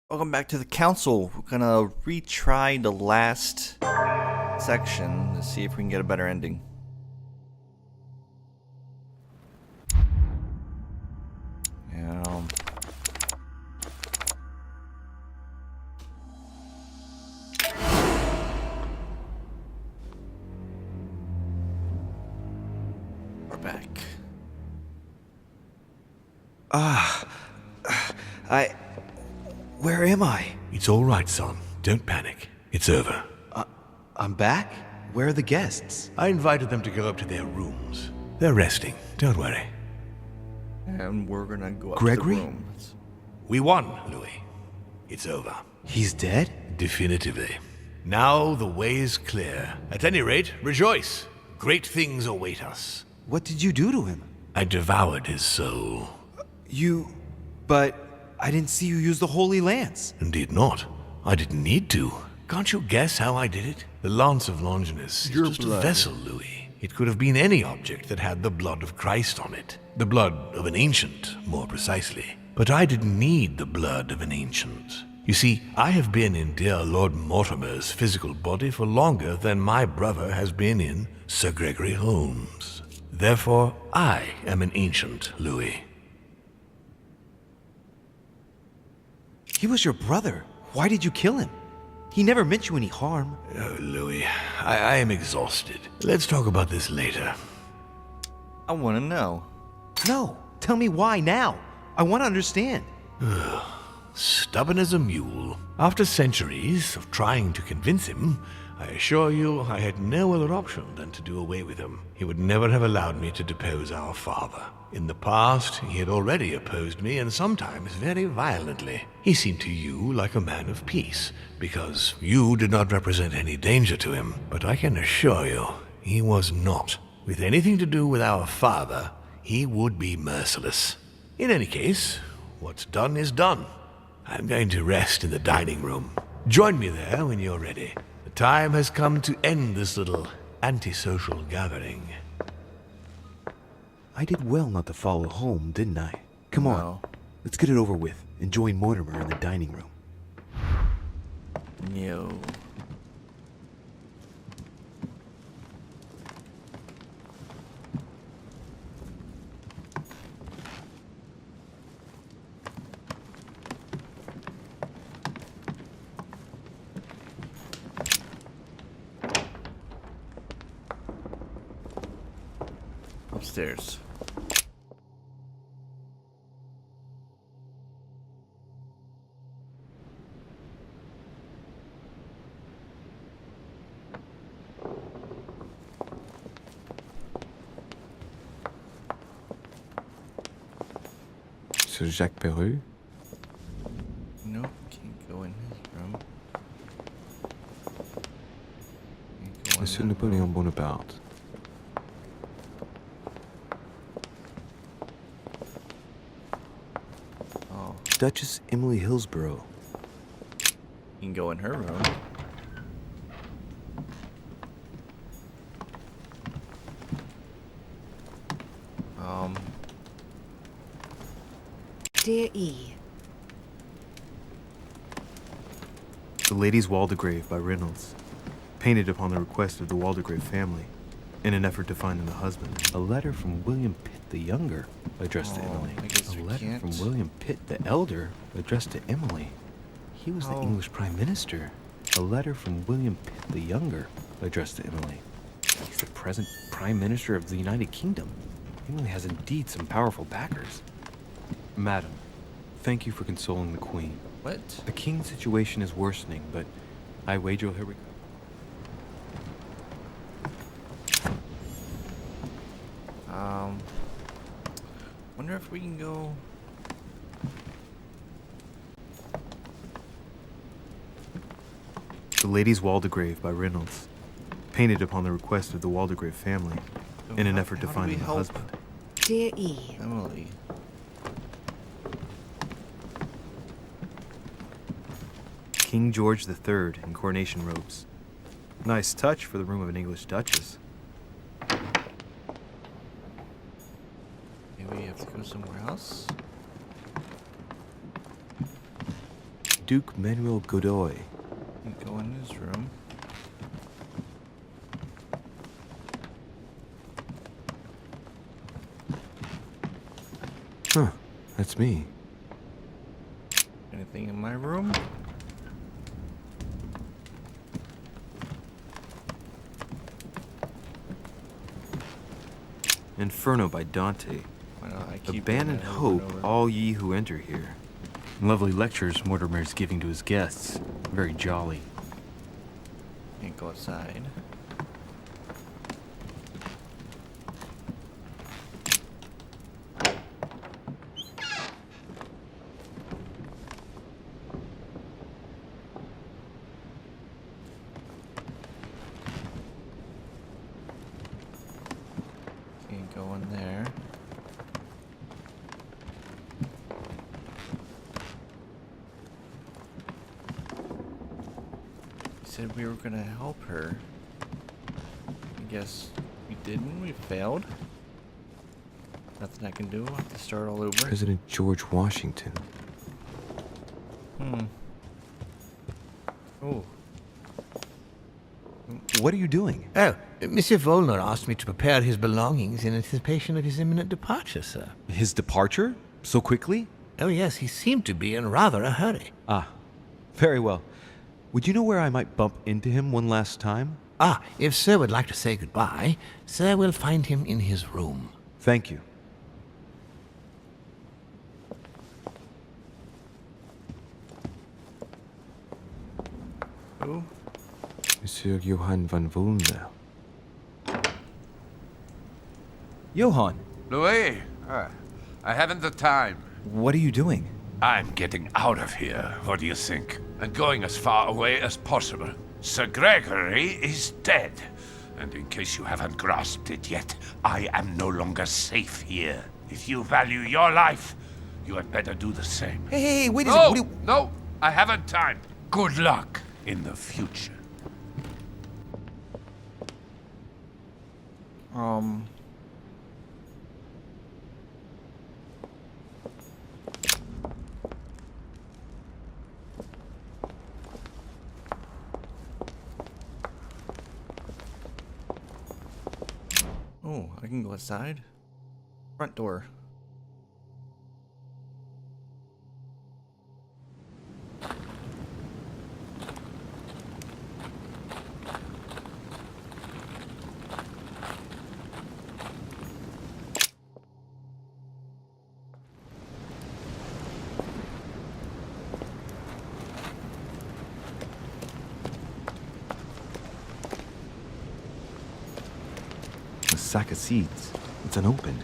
Welcome back to the council. We're gonna retry the last section to see if we can get a better ending. Yeah. We're back. Where am I? It's all right, son. Don't panic. It's over. I'm back? Where are the guests? I invited them to go up to their rooms. They're resting. Don't worry. And we're gonna go up Gregory? to the rooms. We won, Louis. It's over. He's dead? Definitively. Now the way is clear. At any rate, rejoice. Great things await us. What did you do to him? I devoured his soul. But I didn't see you use the Holy Lance. Indeed not. I didn't need to. Can't you guess how I did it? The Lance of Longinus is Your just blood. a vessel, Louis. It could have been any object that had the blood of Christ on it. The blood of an ancient, more precisely. But I didn't need the blood of an ancient. You see, I have been in dear Lord Mortimer's physical body for longer than my brother has been in Sir Gregory Holmes. Therefore, I am an ancient, Louis. He was your brother. Why did you kill him? He never meant you any harm. Oh, Louis, I am exhausted. Let's talk about this later. I wanna know. No, tell me why now. I want to understand. Stubborn as a mule. After centuries of trying to convince him, I assure you I had no other option than to do away with him. He would never have allowed me to depose our father. In the past, he had already opposed me, and sometimes very violently. He seemed to you like a man of peace, because you did not represent any danger to him. But I can assure you, he was not. With anything to do with our father, he would be merciless. In any case, what's done is done. I'm going to rest in the dining room. Join me there when you're ready. The time has come to end this little antisocial gathering. I did well not to follow home, didn't I? Come No. on, let's get it over with and join Mortimer in the dining room. No. Upstairs. Monsieur Jacques Perru, Nope, can't go in his room. Can't go in Monsieur that Napoleon room. Bonaparte. Oh, Duchess Emily Hillsborough. you can go in her room. Dear E. The Lady's Waldegrave by Reynolds, painted upon the request of the Waldegrave family, in an effort to find them a husband. A letter from William Pitt the Younger, addressed to Oh, Emily. I guess A we letter can't. from William Pitt the Elder, addressed to Emily. He was the Oh. English Prime Minister. A letter from William Pitt the Younger, addressed to Emily. He's the present Prime Minister of the United Kingdom. Emily has indeed some powerful backers. Madam, thank you for consoling the Queen. What? The King's situation is worsening, but I wager he'll recover. Wonder if we can go. The Lady's Waldegrave by Reynolds, painted upon the request of the Waldegrave family, in an How- effort to how do find we them a help husband. Dear E. Emily. King George III in coronation robes. Nice touch for the room of an English duchess. Maybe we have to go somewhere else? Duke Manuel Godoy. You go in his room. Huh, that's me. Anything in my room? Inferno by Dante. Why don't I keep Abandon reading that over hope, and over? all ye who enter here. Lovely lectures Mortimer's giving to his guests. Very jolly. Can't go outside. Can't go in there. Said we were gonna help her. I guess we didn't. We failed. Nothing I can do. I'll have to start all over. President George Washington. Oh, What are you doing? Oh, Monsieur Volner asked me to prepare his belongings in anticipation of his imminent departure, sir. His departure? So quickly? Oh, yes, he seemed to be in rather a hurry. Ah, very well. Would you know where I might bump into him one last time? Ah, if sir would like to say goodbye, sir will find him in his room. Thank you. who? Monsieur Johann von Vulner. Johann, Louis, I haven't the time. what are you doing? I'm getting out of here, what do you think? And going as far away as possible. Sir Gregory is dead. And in case you haven't grasped it yet, I am no longer safe here. If you value your life, you had better do the same. Hey, wait a No, second. no, I haven't time. Good luck in the future. Oh, I can go outside. Front door. A sack of seeds. It's unopened.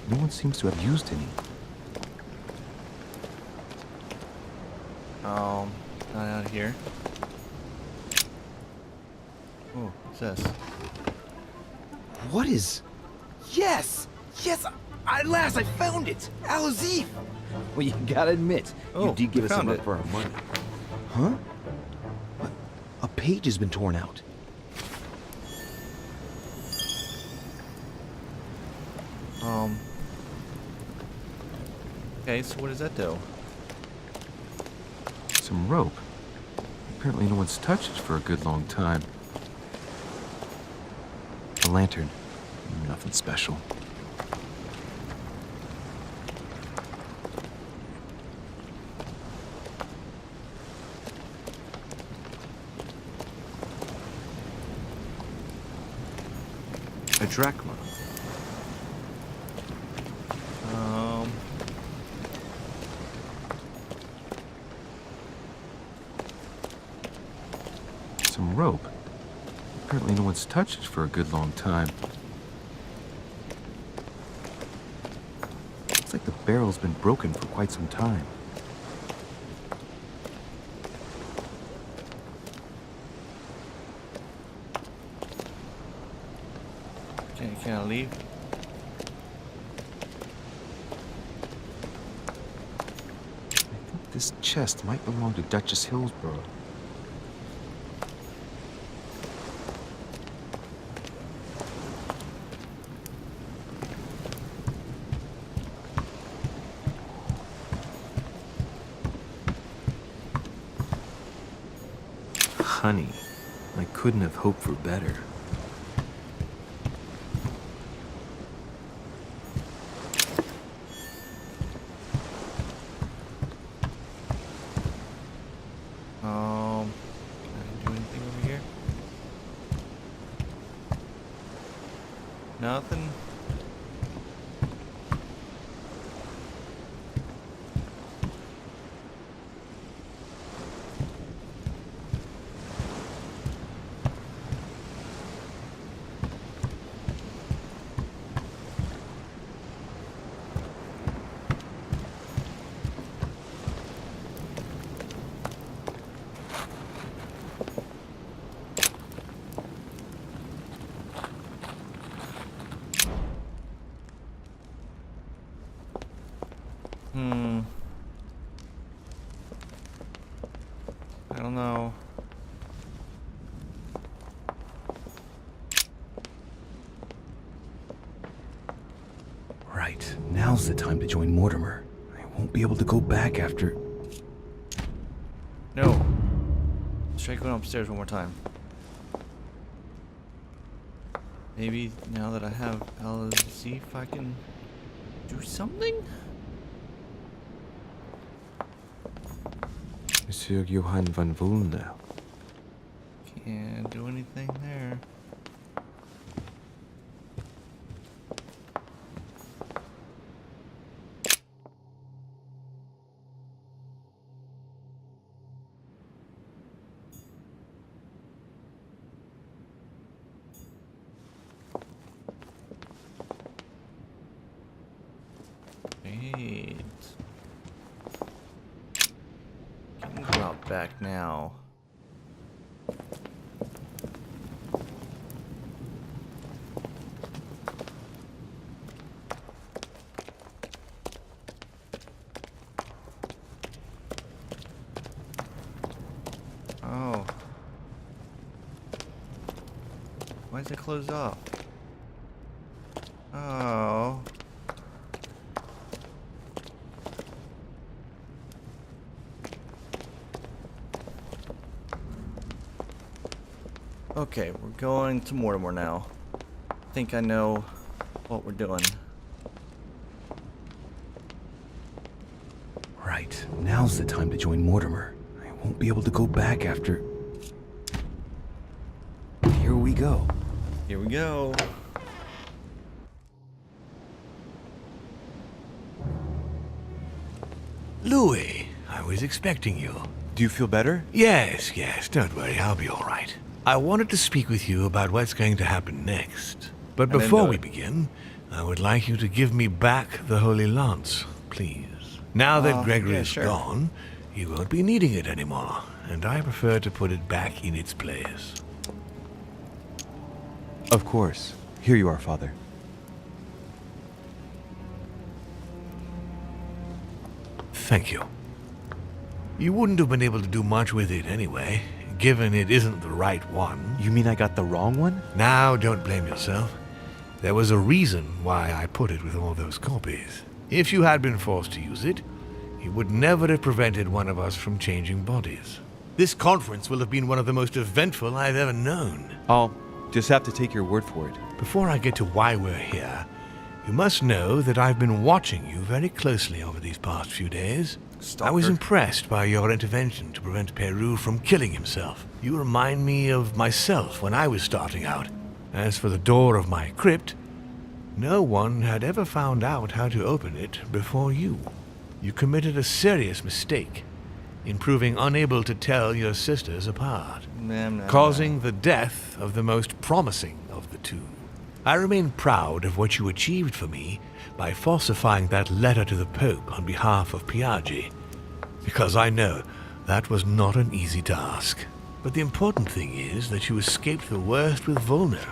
No one seems to have used any. Not out here. Oh, what's this? What is... Yes! Yes! At last I found it! Azif! Well, you gotta admit, Oh, you did give you us some found up it. for our money. Huh? What? A page has been torn out. Okay, so what does that do? Some rope. Apparently no one's touched it for a good long time. A lantern. Nothing special. A drachma. Some rope. Apparently no one's touched it for a good long time. Looks like the barrel's been broken for quite some time. Can I leave? I think this chest might belong to Duchess Hillsborough. honey. I couldn't have hoped for better. Can I do anything over here? Nothing. I don't know. Right. Now's the time to join Mortimer. I won't be able to go back after... No. Let's try going upstairs one more time. Maybe now that I have Azif, I can do something? Monsieur Johann van Vulner. Can't do anything there. Wait. Can go out back now. Oh. Why is it closed off? Oh. Okay, we're going to Mortimer now. I think I know what we're doing. Right. Now's the time to join Mortimer. I won't be able to go back after... Here we go. Here we go. Louis, I was expecting you. Do you feel better? Yes, don't worry, I'll be all right. I wanted to speak with you about what's going to happen next. But then before do we it. begin, I would like you to give me back the Holy Lance, please. Now that Gregory yeah, is sure. gone, you won't be needing it anymore, and I prefer to put it back in its place. Of course. Here you are, Father. Thank you. You wouldn't have been able to do much with it anyway, given it isn't the right one. You mean I got the wrong one? Now, don't blame yourself. There was a reason why I put it with all those copies. If you had been forced to use it, it would never have prevented one of us from changing bodies. This conference will have been one of the most eventful I've ever known. I'll just have to take your word for it. Before I get to why we're here, you must know that I've been watching you very closely over these past few days. I was Stalker. impressed by your intervention to prevent Peru from killing himself. You remind me of myself when I was starting out. As for the door of my crypt, no one had ever found out how to open it before you. You committed a serious mistake in proving unable to tell your sisters apart, causing the death of the most promising of the two. I remain proud of what you achieved for me by falsifying that letter to the Pope on behalf of Piaggi, because I know that was not an easy task. But the important thing is that you escaped the worst with Vulner,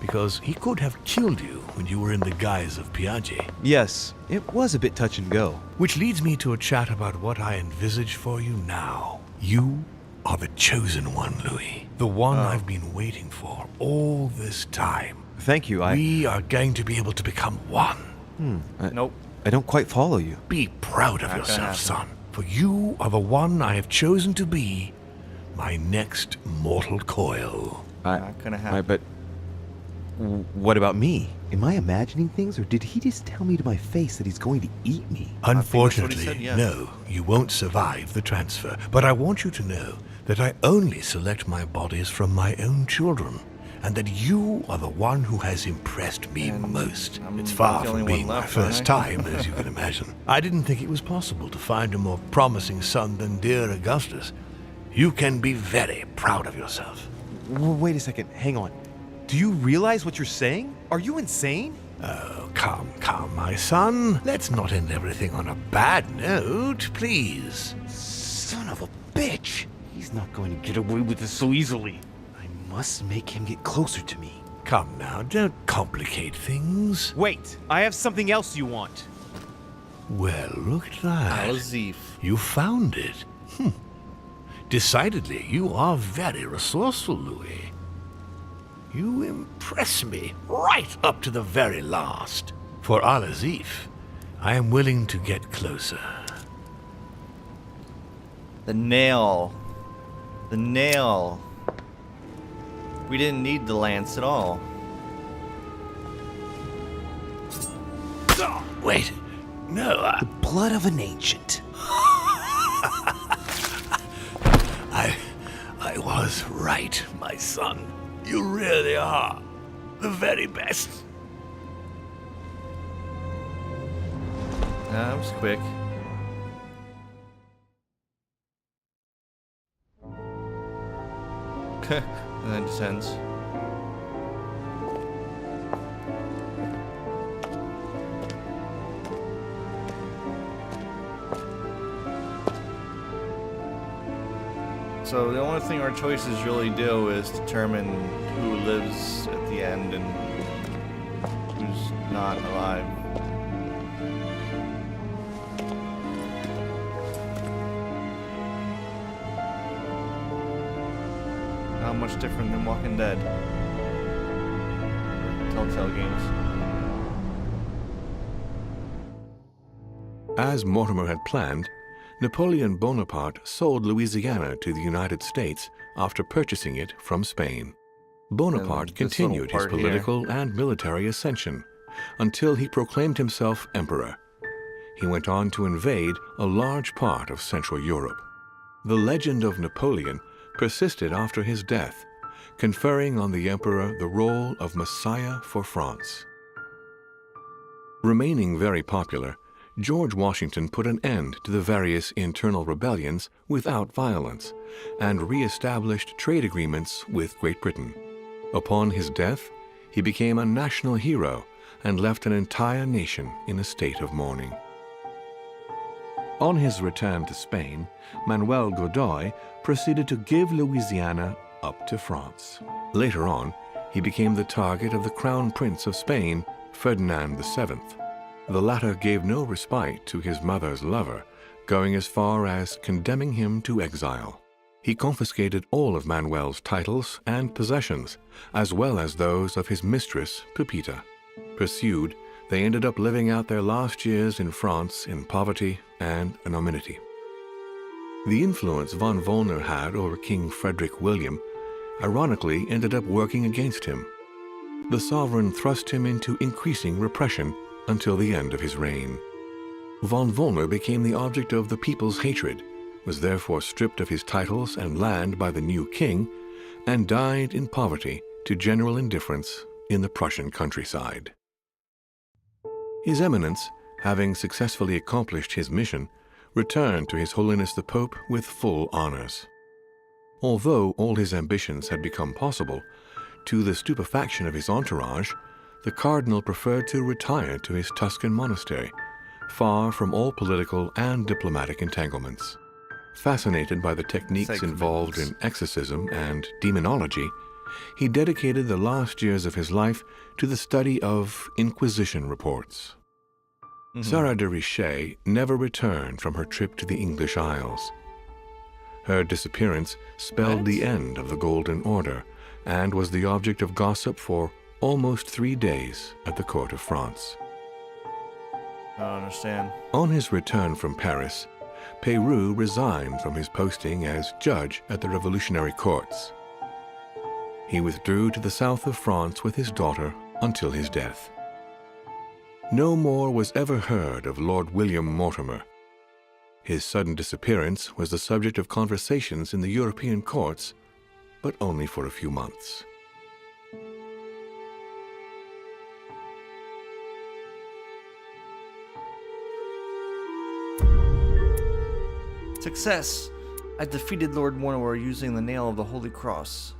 because he could have killed you when you were in the guise of Piaggi. Yes, it was a bit touch and go. Which leads me to a chat about what I envisage for you now. You are the chosen one, Louis. The one I've been waiting for all this time. Thank you, We are going to be able to become one. Nope. I don't quite follow you. Be proud of Not gonna yourself, happen. son. For you are the one I have chosen to be my next mortal coil. Not gonna happen. But what about me? Am I imagining things, or did he just tell me to my face that he's going to eat me? Unfortunately, said, yes. no, you won't survive the transfer. But I want you to know that I only select my bodies from my own children, and that you are the one who has impressed me And most. I'm It's far the only from being one my left, aren't first I? time, as you can imagine. I didn't think it was possible to find a more promising son than dear Augustus. You can be very proud of yourself. Wait a second, hang on. Do you realize what you're saying? Are you insane? Oh, come, my son. Let's not end everything on a bad note, please. Son of a bitch! He's not going to get away with this so easily. I must make him get closer to me. Come now, don't complicate things. Wait, I have something else you want. Well, look at that. Azif. You found it. Decidedly, you are very resourceful, Louis. You impress me right up to the very last. For Azif, I am willing to get closer. The nail. The nail. We didn't need the lance at all. Oh, wait, no, The blood of an ancient. I was right, my son. You really are the very best. That was quick. And then descends. So the only thing our choices really do is determine who lives at the end and who's not alive. Not much different than Walking Dead. Or Telltale games. As Mortimer had planned, Napoleon Bonaparte sold Louisiana to the United States after purchasing it from Spain. Bonaparte And this continued little his part here. political and military ascension until he proclaimed himself emperor. He went on to invade a large part of Central Europe. The legend of Napoleon persisted after his death, conferring on the emperor the role of Messiah for France. Remaining very popular, George Washington put an end to the various internal rebellions without violence and re-established trade agreements with Great Britain. Upon his death, he became a national hero and left an entire nation in a state of mourning. On his return to Spain, Manuel Godoy proceeded to give Louisiana up to France. Later on, he became the target of the Crown Prince of Spain, Ferdinand VII. The latter gave no respite to his mother's lover, going as far as condemning him to exile. He confiscated all of Manuel's titles and possessions, as well as those of his mistress, Pepita. Pursued, they ended up living out their last years in France in poverty and anonymity. The influence von Wollner had over King Frederick William ironically ended up working against him. The sovereign thrust him into increasing repression until the end of his reign. Von Wollner became the object of the people's hatred, was therefore stripped of his titles and land by the new king, and died in poverty to general indifference in the Prussian countryside. His Eminence, having successfully accomplished his mission, returned to His Holiness the Pope with full honors. Although all his ambitions had become possible, to the stupefaction of his entourage, the cardinal preferred to retire to his Tuscan monastery, far from all political and diplomatic entanglements. Fascinated by the techniques involved in exorcism and demonology, he dedicated the last years of his life to the study of Inquisition reports. Louis de Richet never returned from her trip to the English Isles. Her disappearance spelled the end of the Golden Order and was the object of gossip for almost 3 days at the court of France. I don't understand. On his return from Paris, Peru resigned from his posting as judge at the revolutionary courts. He withdrew to the south of France with his daughter until his death. No more was ever heard of Lord William Mortimer. His sudden disappearance was the subject of conversations in the European courts, but only for a few months. Success! I defeated Lord Mortimer using the nail of the Holy Cross.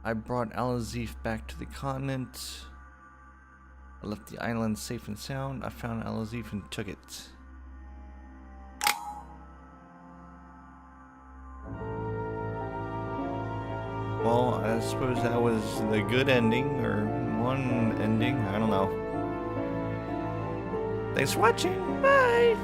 I brought Azif back to the continent. I left the island safe and sound. I found Azif and took it. Well, I suppose that was the good ending, or one ending. I don't know. Thanks for watching. Bye!